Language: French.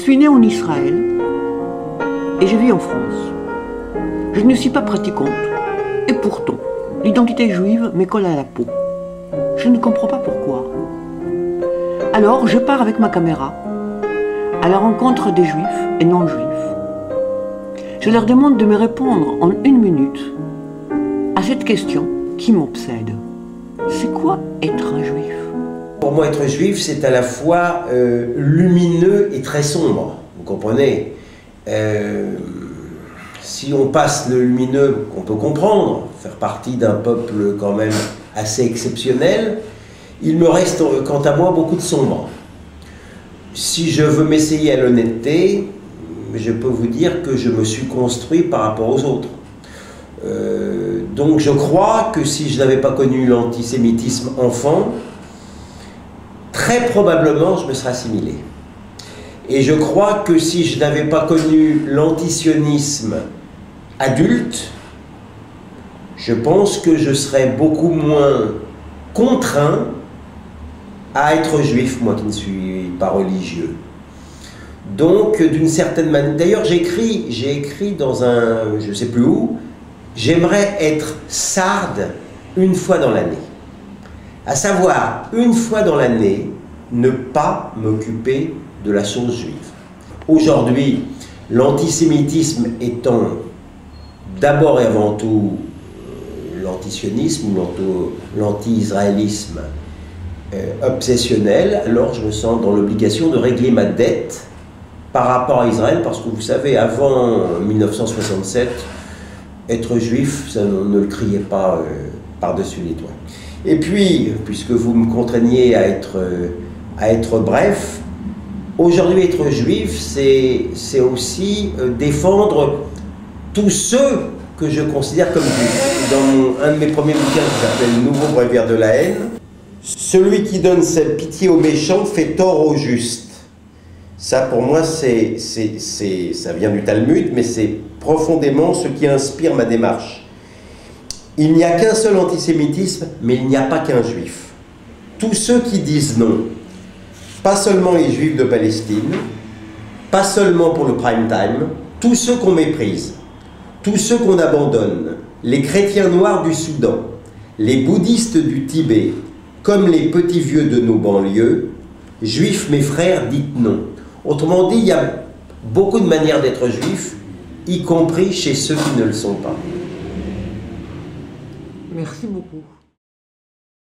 suis née en Israël et je vis en France. Je ne suis pas pratiquante et pourtant, l'identité juive me colle à la peau. Je ne comprends pas pourquoi. Alors, je pars avec ma caméra à la rencontre des juifs et non-juifs. Je leur demande de me répondre en 1 minute à cette question qui m'obsède. C'est quoi être un juif? Pour moi, être juif, c'est à la fois lumineux et très sombre. Vous comprenez? Si on passe le lumineux, on peut comprendre, faire partie d'un peuple quand même assez exceptionnel, il me reste, quant à moi, beaucoup de sombre. Si je veux m'essayer à l'honnêteté, je peux vous dire que je me suis construit par rapport aux autres. Donc je crois que si je n'avais pas connu l'antisémitisme enfant, très probablement je me serais assimilé. Et je crois que si je n'avais pas connu l'antisionisme adulte, je pense que je serais beaucoup moins contraint à être juif, moi qui ne suis pas religieux. Donc, d'une certaine manière, d'ailleurs j'ai écrit dans un, je ne sais plus où, j'aimerais être sarde 1 fois dans l'année. À savoir, 1 fois dans l'année, ne pas m'occuper de la chose juive. Aujourd'hui, l'antisémitisme étant d'abord et avant tout l'antisionisme ou l'anti-israélisme obsessionnel, alors je me sens dans l'obligation de régler ma dette par rapport à Israël, parce que vous savez, avant 1967, être juif, ça ne le criait pas par-dessus les toits. Et puis, puisque vous me contraignez à être bref, aujourd'hui être juif, c'est aussi défendre tous ceux que je considère comme juifs. Dans un de mes premiers bouquins qui s'appelle « Nouveau bréviaire de la haine », celui qui donne sa pitié aux méchants fait tort aux justes. Ça, pour moi, ça vient du Talmud, mais c'est profondément ce qui inspire ma démarche. Il n'y a qu'un seul antisémitisme, mais il n'y a pas qu'un juif. Tous ceux qui disent non, pas seulement les juifs de Palestine, pas seulement pour le prime time, tous ceux qu'on méprise, tous ceux qu'on abandonne, les chrétiens noirs du Soudan, les bouddhistes du Tibet, comme les petits vieux de nos banlieues, juifs mes frères, dites non. Autrement dit, il y a beaucoup de manières d'être juif, y compris chez ceux qui ne le sont pas. Merci beaucoup.